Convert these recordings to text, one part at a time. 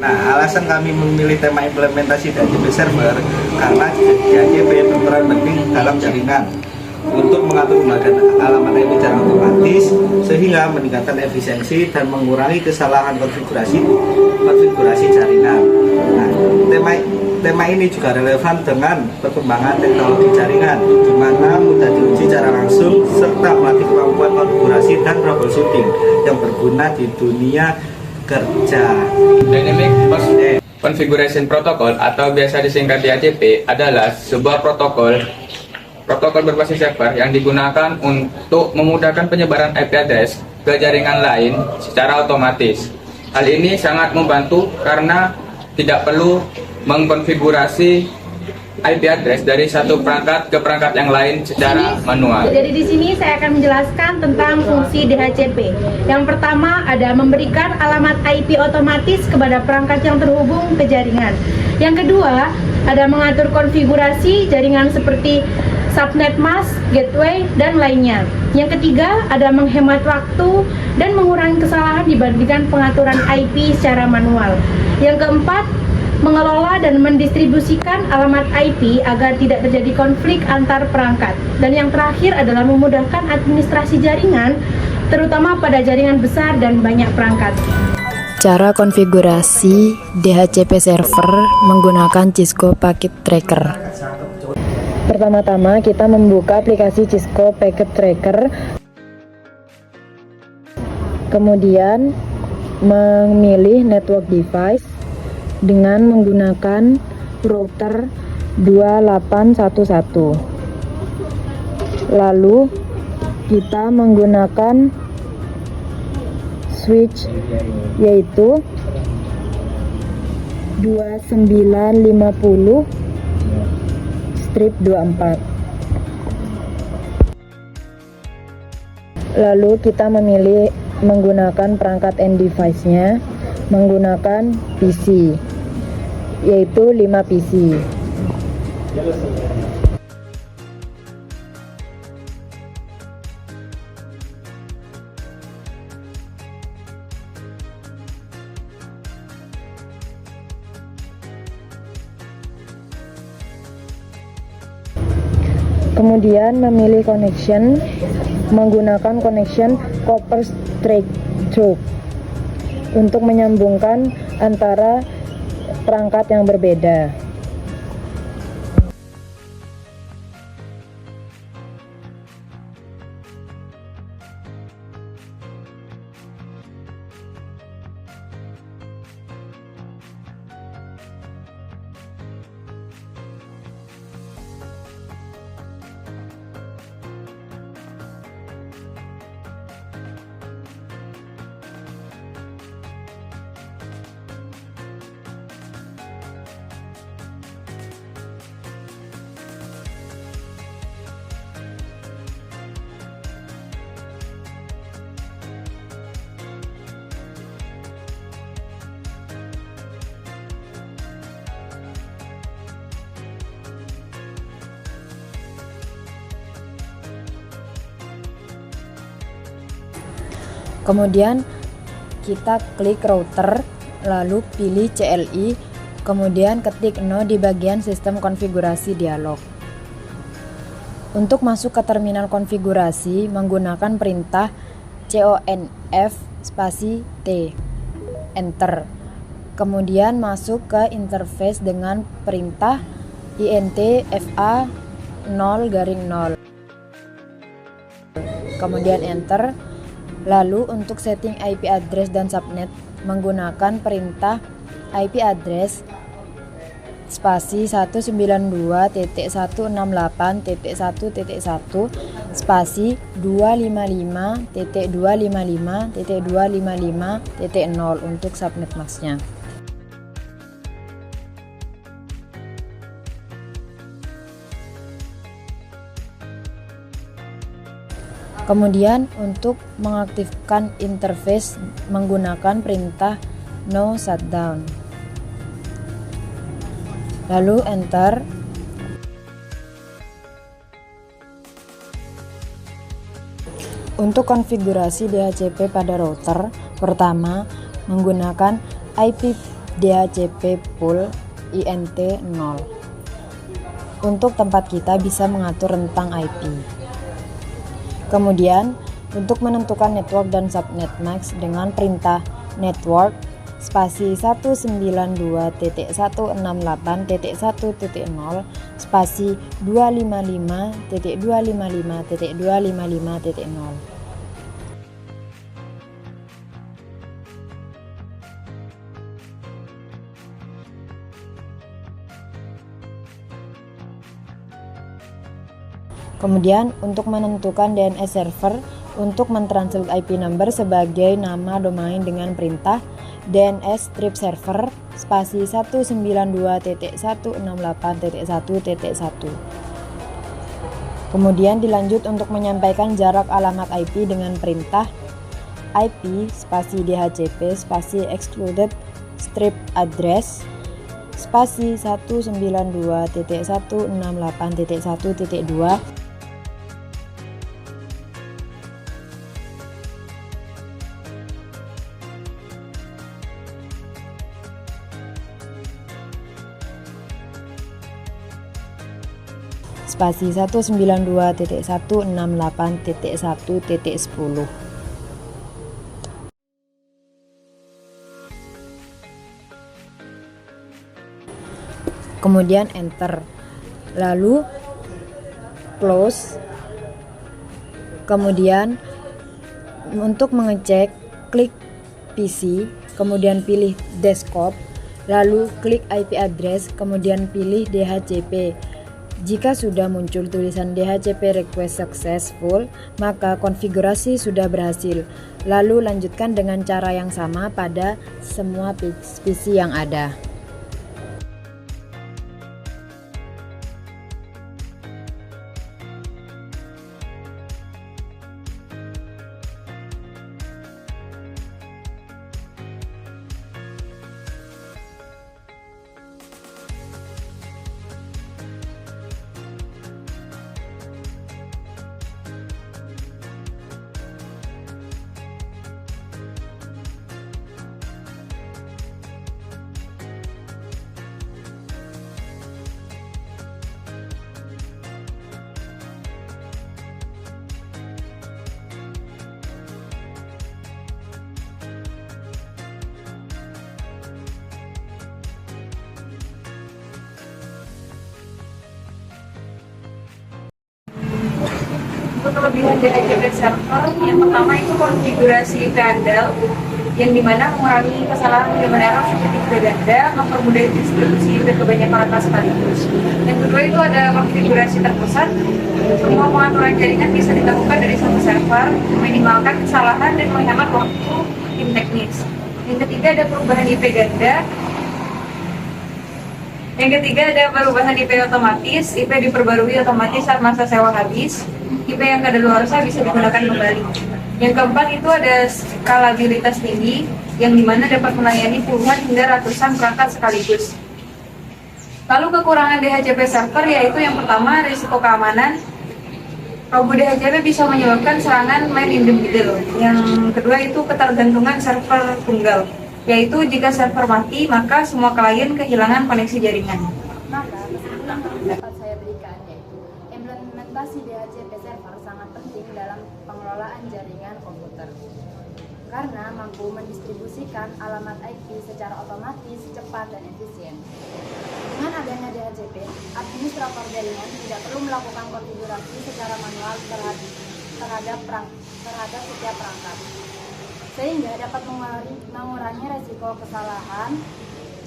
Nah, alasan kami memilih tema implementasi DHCP server karena DHCP berperan penting dalam jaringan untuk mengatur pembagian alamat IP secara otomatis sehingga meningkatkan efisiensi dan mengurangi kesalahan konfigurasi jaringan. Nah, tema ini juga relevan dengan perkembangan teknologi jaringan, di mana mudah diuji secara langsung serta melatih kemampuan konfigurasi dan troubleshooting yang berguna di dunia kerja. Dynamic Host Configuration Protocol atau biasa disingkat DHCP adalah sebuah protokol berbasis server yang digunakan untuk memudahkan penyebaran IP address ke jaringan lain secara otomatis. Hal ini sangat membantu karena tidak perlu mengkonfigurasi IP address dari satu perangkat ke perangkat yang lain secara manual. Jadi di sini saya akan menjelaskan tentang fungsi DHCP. Yang pertama ada memberikan alamat IP otomatis kepada perangkat yang terhubung ke jaringan. Yang kedua ada mengatur konfigurasi jaringan seperti subnet mask, gateway, dan lainnya. Yang ketiga ada menghemat waktu dan mengurangi kesalahan dibandingkan pengaturan IP secara manual. Yang keempat, mengelola dan mendistribusikan alamat IP agar tidak terjadi konflik antar perangkat. Dan yang terakhir adalah memudahkan administrasi jaringan, terutama pada jaringan besar dan banyak perangkat. Cara konfigurasi DHCP server menggunakan Cisco Packet Tracker. Pertama-tama kita membuka aplikasi Cisco Packet Tracker, kemudian memilih network device dengan menggunakan router 2811. Lalu kita menggunakan switch yaitu 2950 strip 24. Lalu kita memilih menggunakan perangkat end device-nya menggunakan PC yaitu 5 PC. Kemudian memilih connection menggunakan connection copper straight through untuk menyambungkan antara perangkat yang berbeda. Kemudian kita klik router, lalu pilih CLI, kemudian ketik no di bagian sistem konfigurasi dialog. Untuk masuk ke terminal konfigurasi menggunakan perintah CONF spasi T, enter. Kemudian masuk ke interface dengan perintah INT FA 0-0. Kemudian enter. Lalu untuk setting IP address dan subnet menggunakan perintah IP address spasi 192.168.1.1 spasi 255.255.255.0 untuk subnet masknya. Kemudian untuk mengaktifkan interface menggunakan perintah no shutdown. Lalu enter. Untuk konfigurasi DHCP pada router, pertama menggunakan DHCP pool INT 0. Untuk tempat kita bisa mengatur rentang IP. Kemudian, untuk menentukan network dan subnet max dengan perintah network spasi 192.168.1.0 spasi 255.255.255.0. Kemudian, untuk menentukan DNS server untuk mentranslate IP number sebagai nama domain dengan perintah DNS strip server spasi 192.168.1.1. Kemudian dilanjut untuk menyampaikan jarak alamat IP dengan perintah IP spasi DHCP spasi excluded strip address spasi 192.168.1.2 spasi 192.168.1.10. Kemudian enter, lalu close. Kemudian untuk mengecek, klik PC, kemudian pilih desktop, lalu klik IP address, kemudian pilih DHCP. Jika sudah muncul tulisan DHCP request successful, maka konfigurasi sudah berhasil. Lalu lanjutkan dengan cara yang sama pada semua PC yang ada. Untuk kelebihan DHCP server, yang pertama itu konfigurasi IP handle, yang dimana mengurangi kesalahan human error seperti IP ganda, mempermudah distribusi IP ke banyak perangkat sekaligus. Yang kedua itu ada konfigurasi terpusat, semua pengaturan jaringan bisa dilakukan dari satu server, meminimalkan kesalahan dan menghemat waktu tim teknis. Yang ketiga ada perubahan IP ganda. Yang ketiga ada perubahan IP otomatis, IP diperbarui otomatis saat masa sewa habis. IP yang kadaluarsa bisa digunakan kembali. Yang keempat itu ada skalabilitas tinggi, yang dimana dapat melayani puluhan hingga ratusan perangkat sekaligus. Lalu kekurangan DHCP server yaitu yang pertama risiko keamanan. Robot DHCP bisa menyebabkan serangan man in the middle. Yang kedua itu ketergantungan server tunggal, yaitu jika server mati maka semua klien kehilangan koneksi jaringan. Maka kesimpulan yang dapat saya berikan yaitu implementasi DHCP server sangat penting dalam pengelolaan jaringan komputer karena mampu mendistribusikan alamat IP secara otomatis, cepat, dan efisien. Dengan adanya DHCP, administrator jaringan tidak perlu melakukan konfigurasi secara manual terhadap setiap perangkat, sehingga dapat mengurangi resiko kesalahan,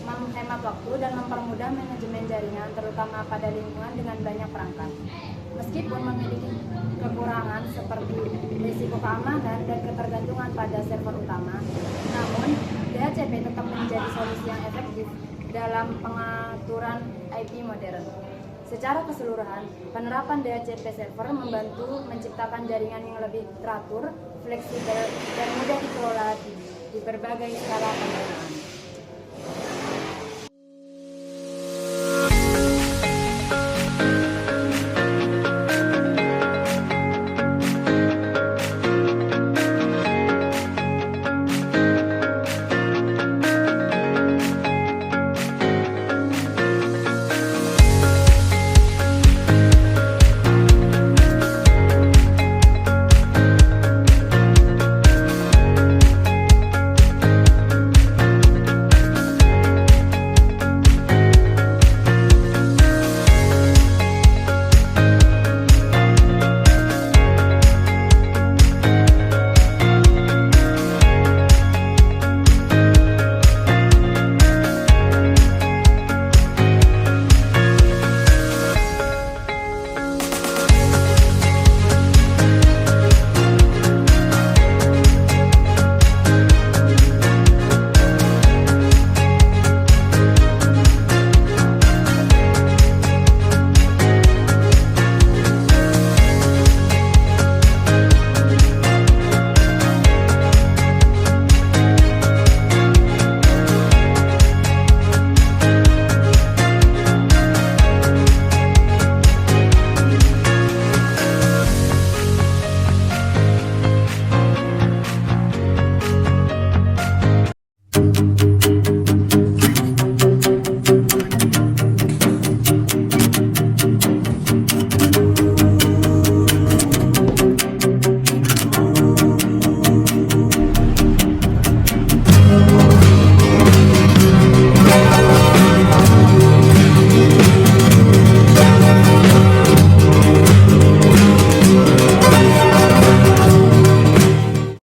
menghemat waktu, dan mempermudah manajemen jaringan terutama pada lingkungan dengan banyak perangkat. Meskipun memiliki kekurangan seperti risiko keamanan dan ketergantungan pada server utama, namun DHCP tetap menjadi solusi yang efektif dalam pengaturan IP modern. Secara keseluruhan, penerapan DHCP server membantu menciptakan jaringan yang lebih teratur, fleksibel, dan mudah dikelola di berbagai skala